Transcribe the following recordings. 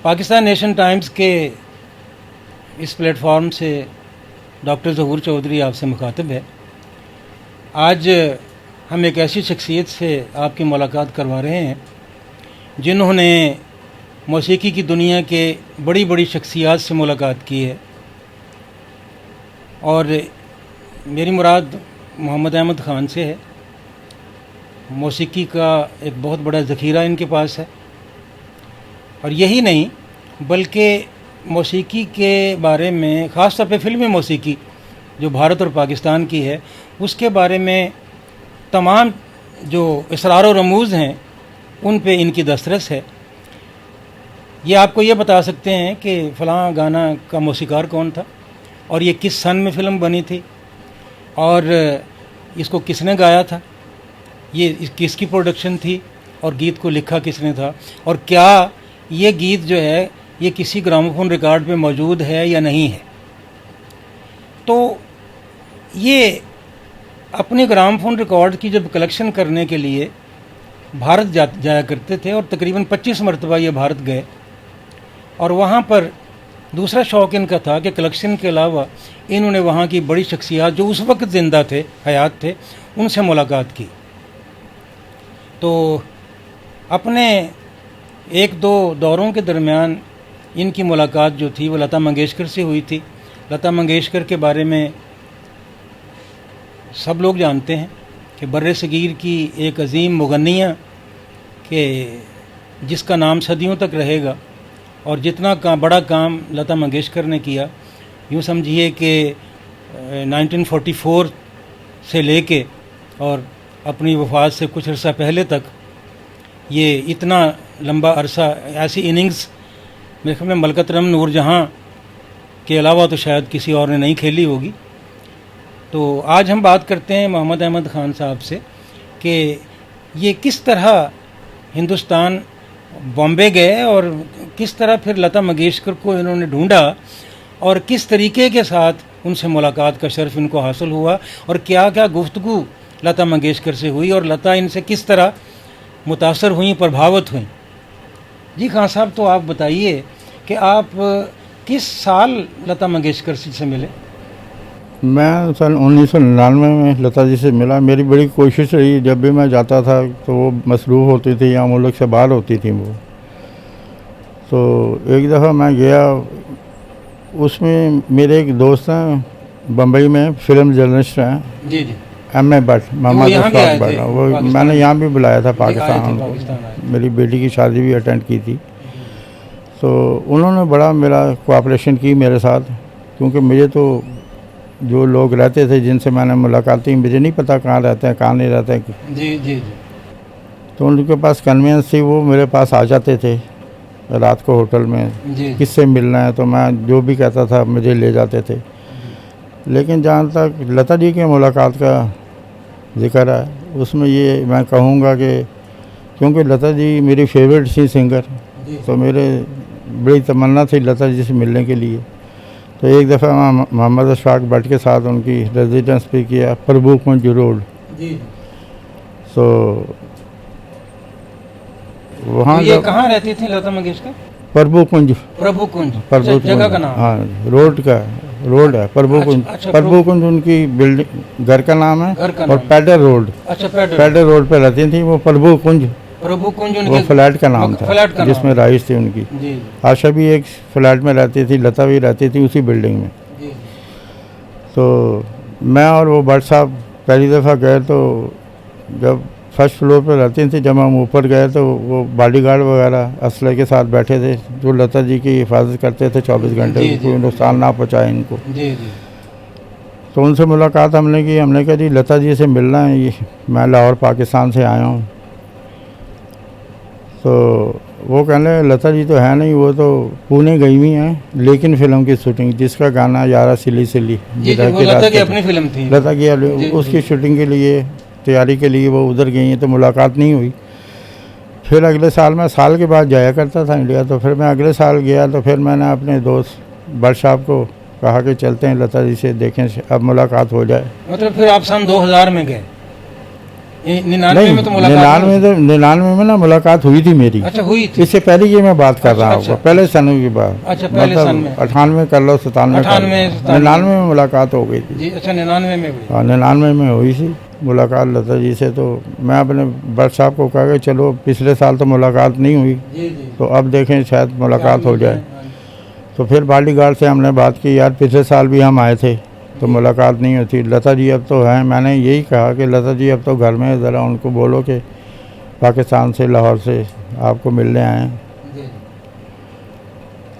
Pakistan nation times के इस platform से डॉक्टर ज़हूर चौधरी आपसे मुखातिब है। आज हम एक ऐसी शख्सियत से आपकी मुलाकात करवा रहे हैं जिन्होंने मौसीकी की दुनिया के बड़ी बड़ी शख्सियात से मुलाकात की है, और मेरी मुराद मोहम्मद अहमद ख़ान से है। मौसीकी का एक बहुत बड़ा ज़ख़ीरा इनके पास है, और यही नहीं बल्कि मौसीकी के बारे में ख़ास तौर पे फ़िल्मी मौसीकी जो भारत और पाकिस्तान की है उसके बारे में तमाम जो इसरार और रमूज़ हैं उन पे इनकी दस्तरस है। ये आपको ये बता सकते हैं कि फ़लाँ गाना का मौसीकार कौन था और ये किस सन में फ़िल्म बनी थी और इसको किसने गाया था, ये किसकी प्रोडक्शन थी और गीत को लिखा किसने था, और क्या ये गीत जो है ये किसी ग्रामोफोन रिकॉर्ड पे मौजूद है या नहीं है। तो ये अपने ग्रामोफोन रिकॉर्ड की जब कलेक्शन करने के लिए भारत जाया करते थे, और तकरीबन 25 मरतबा ये भारत गए, और वहाँ पर दूसरा शौक़ इनका था कि कलेक्शन के अलावा इन्होंने वहाँ की बड़ी शख्सियात जो उस वक्त ज़िंदा थे, हयात थे, उनसे मुलाकात की। तो अपने एक दो दौरों के दरमियान इनकी मुलाकात जो थी वो लता मंगेशकर से हुई थी। लता मंगेशकर के बारे में सब लोग जानते हैं कि बर्रे सगीर की एक अजीम मुगन्निया के जिसका नाम सदियों तक रहेगा, और जितना बड़ा काम लता मंगेशकर ने किया, यूँ समझिए कि 1944 से लेके और अपनी वफ़ात से कुछ अर्सा पहले तक ये इतना लंबा अरसा ऐसी इनिंग्स मेरे ख्याल में मलकत रम नूरजहाँ के अलावा तो शायद किसी और ने नहीं खेली होगी। तो आज हम बात करते हैं मोहम्मद अहमद ख़ान साहब से कि ये किस तरह हिंदुस्तान बॉम्बे गए और किस तरह फिर लता मंगेशकर को इन्होंने ढूंढा और किस तरीके के साथ उनसे मुलाकात का शर्फ इनको हासिल हुआ, और क्या क्या गुफ्तगू लता मंगेशकर से हुई और लता इनसे किस तरह मुतासर हुई, प्रभावित हुई। जी खान साहब, तो आप बताइए कि आप किस साल लता मंगेशकर से मिले? मैं सन 1999 में लता जी से मिला। मेरी बड़ी कोशिश रही, जब भी मैं जाता था तो वो मसरूफ़ होती थी या मुल्क से बाहर होती थी वो। तो एक दफ़ा मैं गया, उसमें मेरे एक दोस्त हैं बम्बई में, फिल्म जर्नलिस्ट हैं, जी जी, M.A. भट्ट, मोहम्मद अशफाक भट्ट, वो मैंने यहाँ भी बुलाया था पाकिस्तान। मेरी बेटी की शादी भी अटेंड की थी। तो उन्होंने बड़ा मेरा कोऑपरेशन की मेरे साथ, क्योंकि मुझे तो जो लोग रहते थे जिनसे मैंने मुलाकात की, मुझे नहीं पता कहाँ रहते हैं कहाँ नहीं रहते हैं। जी जी जी। तो उनके पास कन्वीनियंस थी, वो मेरे पास आ जाते थे रात को होटल में, किससे मिलना है, तो मैं जो भी कहता था मुझे ले जाते थे। लेकिन जहाँ तक लता जी की मुलाकात का जिक्र है, उसमें ये मैं कहूँगा कि क्योंकि लता जी मेरी फेवरेट थी सिंगर, तो मेरे बड़ी तमन्ना थी लता जी से मिलने के लिए। तो एक दफ़ा मैं मोहम्मद अशफाक भट्ट के साथ उनकी रेजिडेंस पे किया, प्रभु कुंज रोड। तो वहाँ ये कहाँ रहती थी लता मंगेशकर? प्रभु कुंज जगह का नाम? हाँ, रोड है प्रभु कुंज। प्रभु कुंज उनकी बिल्डिंग, घर का नाम है, और पैडर रोड, पैडर रोड पे रहती थी वो। प्रभु कुंज वो फ्लैट का नाम था जिसमें रहाइश थी उनकी। आशा भी एक फ्लैट में रहती थी, लता भी रहती थी उसी बिल्डिंग में। तो मैं और वो भट्ट साहब पहली दफ़ा गए, तो जब फर्स्ट फ्लोर पर रहती थी, जब हम ऊपर गए तो वो बॉडीगार्ड वगैरह असले के साथ बैठे थे जो लता जी की हिफाजत करते थे 24 घंटे, कोई नुकसान ना पहुँचाए इनको। तो उनसे मुलाकात हमने की। हमने कहा जी लता जी से मिलना है, ये मैं लाहौर पाकिस्तान से आया हूँ। तो वो कहने लता जी तो है नहीं, वो तो पुणे गई हुई हैं, लेकिन फ़िल्म की शूटिंग जिसका गाना यारा सिली सिली लता की अपनी फिल्म थी, लता की उसकी शूटिंग के लिए तैयारी के लिए वो उधर गई हैं, तो मुलाकात नहीं हुई। फिर अगले साल मैं साल के बाद जाया करता था इंडिया, तो फिर मैं अगले साल गया, तो फिर मैंने अपने दोस्त भट्ट साहब को कहा कि चलते हैं लता जी से, देखें अब मुलाकात हो जाए। मतलब फिर आप सन 2000 में गए? 99 में तो मुलाकात 99 में ना मुलाकात हुई थी मेरी। अच्छा, हुई थी। इससे पहले की मैं बात कर रहा हूँ, पहले सनों की बात। अच्छा, पहले सन में 98 कर लो, 97 99 में मुलाकात हो गई थी। अच्छा, 99 में हुई। हाँ, 99 में हुई थी मुलाकात लता जी से। तो मैं अपने भट्ट साहब को कहा कि चलो, पिछले साल तो मुलाकात नहीं हुई, तो अब देखें शायद मुलाकात हो जाए। तो फिर बॉडीगार्ड से हमने बात की, यार पिछले साल भी हम आए थे तो मुलाकात नहीं होती। लता जी अब तो हैं, मैंने यही कहा कि लता जी अब तो घर में, ज़रा उनको बोलो कि पाकिस्तान से, लाहौर से आपको मिलने आए हैं।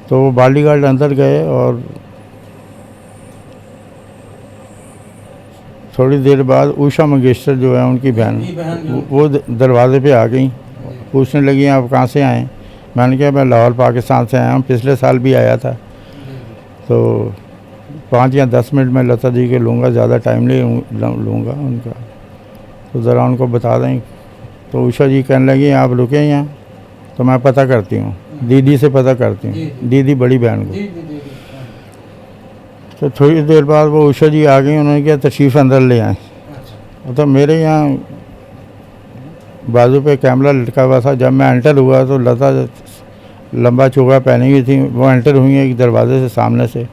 तो वो बॉडीगार्ड अंदर गए और थोड़ी देर बाद उषा मंगेशकर जो है उनकी बहन, वो दरवाजे पे आ गई, पूछने लगी आप कहाँ से आए। मैंने कहा मैं लाहौर पाकिस्तान से आया हूँ, पिछले साल भी आया था। तो 5 या 10 मिनट में लता जी के लूँगा, ज़्यादा टाइम नहीं लूँगा उनका, तो ज़रा उनको बता दें। तो उषा जी कहने लगी आप रुके यहाँ, तो मैं पता करती हूँ, दीदी से पता करती हूँ, दीदी बड़ी बहन को। तो थोड़ी देर बाद वो उषा जी आ गई, उन्होंने कहा तशरीफ़ अंदर ले आए। तो मेरे यहाँ बाजू पे कैमरा लटका हुआ था। जब मैं एंटर हुआ तो लता लंबा चोगा पहनी हुई थी, वो एंटर हुई एक दरवाजे से सामने से।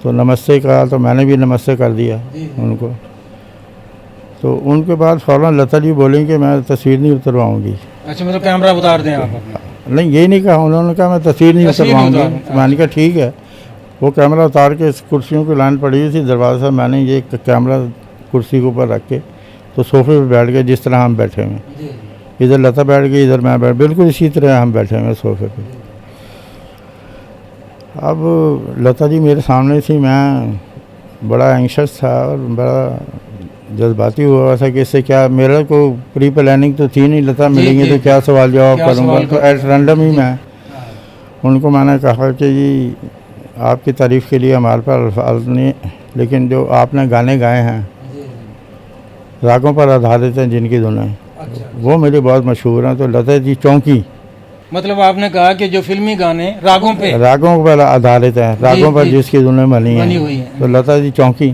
तो नमस्ते कहा, तो मैंने भी नमस्ते कर दिया उनको। तो उनके बाद फ़ौरन लता जी बोलें कि मैं तस्वीर नहीं उतरवाऊँगी। अच्छा, मतलब कैमरा उतार दें आप? नहीं, ये नहीं कहा उन्होंने, कहा मैं तस्वीर नहीं उतरवाऊँगी। मैंने कहा ठीक है। वो कैमरा उतार के कुर्सियों की लाइन पड़ी हुई थी दरवाजे से, मैंने ये कैमरा कुर्सी के ऊपर रख के तो सोफे पे बैठ गए, जिस तरह हम बैठे हुए। इधर लता बैठ गई, इधर मैं बैठ, बिल्कुल इसी तरह हम बैठे हुए सोफे पे। अब लता जी मेरे सामने थी, मैं बड़ा एंग्शियस था और बड़ा जज्बाती हुआ था कि इससे क्या, मेरा को प्री प्लानिंग तो थी नहीं, लता मिलेंगे तो क्या सवाल जवाब करूँगा। तो एट रैंडम ही मैं उनको मैंने कहा कि जी आपकी तारीफ़ के लिए हमारे पास अल्फाज नहीं, लेकिन जो आपने गाने गाए हैं रागों पर आधारित हैं जिनकी धुनें, वो मेरे बहुत मशहूर हैं। तो लता जी चौंकी। मतलब आपने कहा कि जो फिल्मी गाने रागों पर आधारित हैं, रागों पर जिसकी धुनें बनी हैं, तो लता जी चौंकी।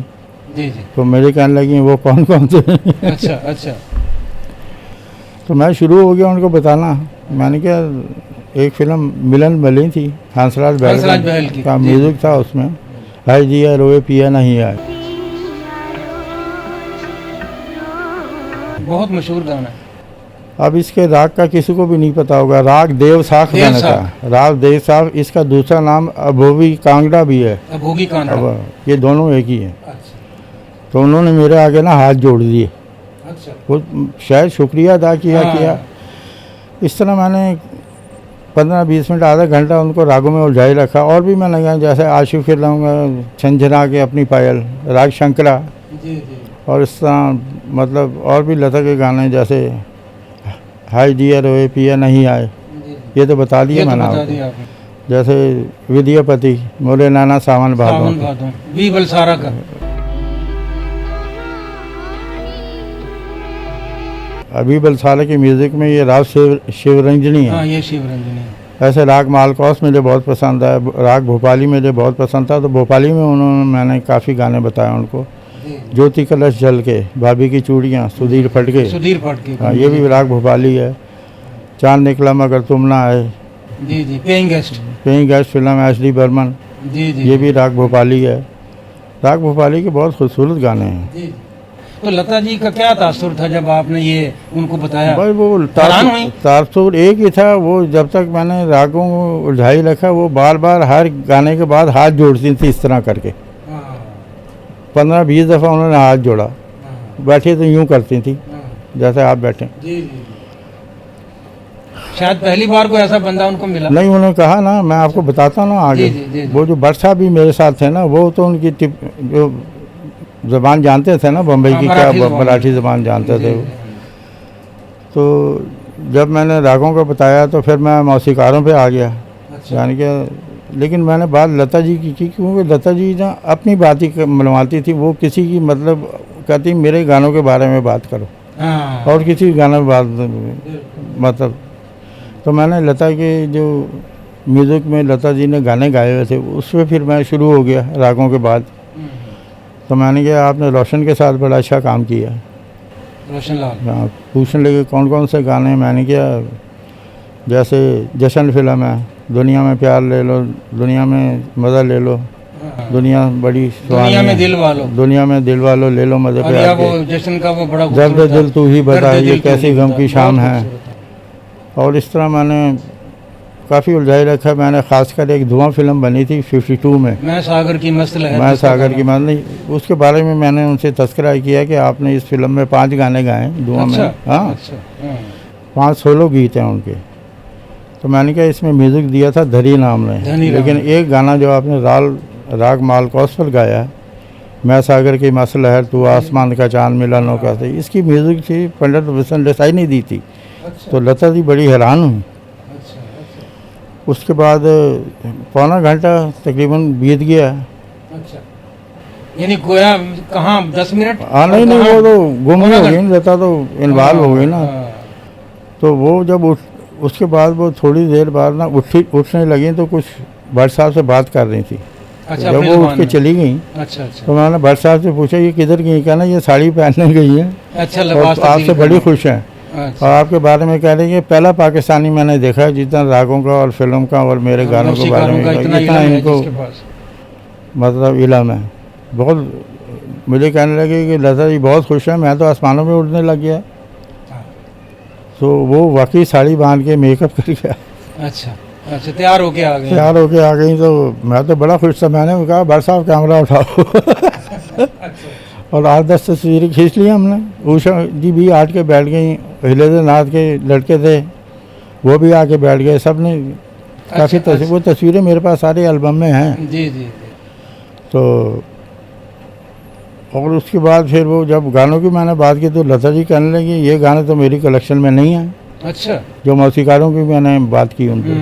तो मेरे कहने लगी वो कौन कौन से। अच्छा अच्छा। तो मैं शुरू हो गया उनको बताना। मैंने कहा एक फिल्म मिलन बनी थी, हंसराज बहल का म्यूजिक था उसमें, हाय जिया रोए पिया नहीं आए। बहुत मशहूर गाना है। अब इसके राग का किसी को भी नहीं पता होगा। राग देव साख गाने का, राग देव साख, इसका दूसरा नाम अभोगी कांगड़ा भी है। अभोगी कांगड़ा, ये दोनों एक ही है। तो उन्होंने मेरे आगे ना हाथ जोड़ दिए। अच्छा। वो शायद शुक्रिया अदा किया। इस तरह मैंने 15-20 मिनट, आधा घंटा उनको रागों में उलझाई रखा। और भी मैंने गाया, जैसे आशिफ के लाऊंगा छंझना के अपनी पायल, राग शंकरा, और इस तरह मतलब और भी लता के गाने जैसे हाय जिया रोए पिया नहीं आए, ये तो बता दिया मैंने आपको। जैसे विद्यापति मोरे नाना सावन भादों, वी बलसारा का। अभी बलसारा की म्यूज़िक में ये राग शिवरंजनी है। हाँ, ये शिवरंजनी है। ऐसे राग मालकोस मुझे बहुत पसंद है, राग भोपाली मुझे बहुत पसंद था। तो भोपाली में मैंने काफ़ी गाने बताए उनको। ज्योति कलश जल के, भाभी की चूड़ियाँ, सुधीर फटके, हाँ ये भी राग भोपाली है। चांद निकला मगर तुम ना आए, जी, paying guest film H D Burman, जी, ये भी राग भोपाली है। राग भोपाली के बहुत खूबसूरत गाने हैं। तो लता जी का क्या तासुर था जब आपने ये उनको बताया? भाई वो तासुर एक ही था। वो जब तक मैंने रागों को उलझाई रखा, वो बार बार हर गाने के बाद हाथ जोड़ती थी इस तरह करके। 15-20 दफ़ा उन्होंने हाथ जोड़ा। बैठी तो यूँ करती थी जैसे आप बैठे। शायद पहली बार कोई ऐसा बंदा उनको मिला। नहीं, उन्होंने कहा ना, मैं आपको बताता हूँ ना आगे। वो जो भट्ट साहब भी मेरे साथ थे ना, वो तो उनकी जो ज़बान जानते थे ना, बम्बई की क्या मराठी ज़बान जानते थे। तो जब मैंने रागों को बताया तो फिर मैं मौसीकारों पे आ गया। यानी कि लेकिन मैंने बात लता जी की क्योंकि लता जी ना अपनी बात ही मनवाती थी। वो किसी की मतलब कहती मेरे गानों के बारे में बात करो और किसी गानों में बात मतलब। तो मैंने लता के जो म्यूज़िक में लता जी ने गाने गाए हुए थे उसमें फिर मैं शुरू हो गया रागों के बाद। तो मैंने कहा आपने रोशन के साथ बड़ा अच्छा काम किया। रोशन लाल। हाँ, पूछने लगे कौन कौन से गाने, मैंने किया जैसे जश्न फिल्म है, दुनिया में प्यार ले लो, दुनिया में मज़ा ले लो, दुनिया बड़ी दुनिया में दिल वालो, दुनिया में दिल वालो ले लो मज़े पे वो जश्न का वो बड़ा दर्द दिल तू ही बता, ये कैसी गम की शाम है। और इस तरह मैंने काफ़ी उलझाई रखा। मैंने खासकर एक धुआं फिल्म बनी थी 52 में, मैं सागर की मस्त लहर, मैं सागर की मस्त नहीं, उसके बारे में मैंने उनसे तस्करा किया कि आपने इस फिल्म में 5 गाने गाए धुआं में। हाँ, 5 सोलो गीत हैं उनके। तो मैंने कहा इसमें म्यूज़िक दिया था धरी नाम ने, लेकिन एक गाना जो आपने राग मालकोस पर गाया है, मैं सागर की मस्त लहर तू आसमान का चांद मिला नौका से, इसकी म्यूज़िक थी पंडित भूषण देसाई ने दी थी। तो लता जी बड़ी हैरान हुई। उसके बाद पौना घंटा तकरीबन बीत गया। यानी गोया कहाँ 10 मिनट? हाँ नहीं, वो तो गुम हो गई ना, लता तो इन्वॉल्व हो गई ना। तो वो जब उसके बाद वो थोड़ी देर बाद ना उठने लगी तो कुछ भट्ट साहब से बात कर रही थी। अच्छा, जब वो उठ के चली गई, तो मैंने भट्ट साहब से पूछा ये किधर गई? कहना ये साड़ी पहनने गई है, अच्छा, आपसे बड़ी खुश है। और आपके बारे में कह रही है पहला पाकिस्तानी मैंने देखा है जितना रागों का और फिल्म का और मेरे गानों के बारे में इतना इनको मतलब इल्म है। बहुत मुझे कहने लगे कि लता जी बहुत खुश है, मैं तो आसमानों में उड़ने लग गया। तो वो वाकई साड़ी बांध के मेकअप कर गया। अच्छा, तैयार होके आ गई। तो मैं तो बड़ा खुश था। मैंने कहा भट्ट साहब कैमरा उठाओ। और 8-10 तस्वीरें खींच ली हमने। उषा जी भी आट के बैठ गई, हिलेंद्र नाथ के लड़के थे वो भी आके बैठ गए, सब ने काफ़ी तस्वीर, वो तस्वीरें मेरे पास सारे एल्बम में हैं। जी। तो और उसके बाद फिर वो जब गानों की मैंने बात की तो लता जी कहने लगी ये गाने तो मेरी कलेक्शन में नहीं है। अच्छा, जो मौसीकारों की मैंने बात की उनसे,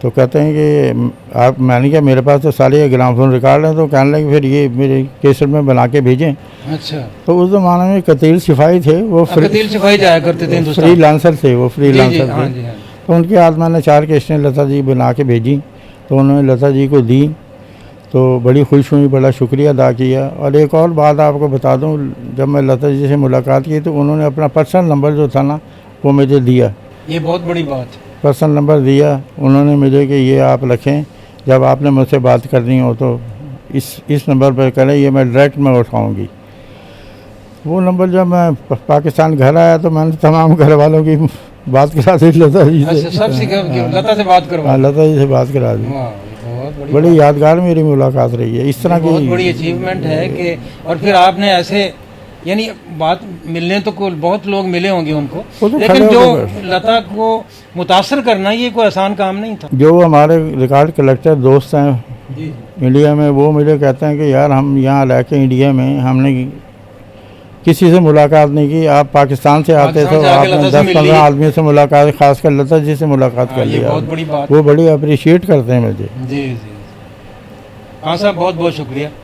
तो कहते हैं कि आप, मैंने कहा मेरे पास तो सारे ग्रामोफोन रिकॉर्ड हैं। तो कहने लगे फिर ये मेरे केसर में बना के भेजें। अच्छा, तो उस ज़माने में कतील सिपाही थे, वो कतील सिपाही जाया करते थे, फ्रीलांसर थे वो, फ्रीलांसर थे। तो उनके हाथ मैंने 4 केसें लता जी बना के भेजी, तो उन्होंने लता जी को दी। तो बड़ी खुश हुई, बड़ा शुक्रिया अदा किया। और एक और बात आपको बता दूं, जब मैं लता जी से मुलाकात की तो उन्होंने अपना पर्सनल नंबर जो था ना वो मुझे दिया। ये बहुत बड़ी बात है। पर्सनल नंबर दिया उन्होंने मुझे कि ये आप रखें, जब आपने मुझसे बात करनी हो तो इस नंबर पर करें, ये मैं डायरेक्ट में उठाऊँगी। वो नंबर जब मैं पाकिस्तान घर आया तो मैंने तमाम घर वालों की बात करा दी लता जी से। लता से बात करवा? लता जी से बात करा दी। बड़ी यादगार मेरी मुलाकात रही है। इस तरह की बहुत बड़ी अचीवमेंट है कि, और फिर आपने ऐसे, यानी बात मिलने तो बहुत लोग मिले होंगे उनको, तो लेकिन जो लता को मुतासर करना ये कोई आसान काम नहीं था। जो हमारे रिकॉर्ड कलेक्टर दोस्त हैं इंडिया में, वो मुझे कहते हैं कि यार हम यहाँ रह के इंडिया में हमने किसी से मुलाकात नहीं की, आप पाकिस्तान से आते तो आपने 10-15 आदमी से मुलाकात, खासकर लता जी से मुलाकात कर लिया। बहुत बड़ी बात, वो बड़ी अप्रिशिएट करते हैं मुझे। जी। हाँ साहब, बहुत बहुत शुक्रिया।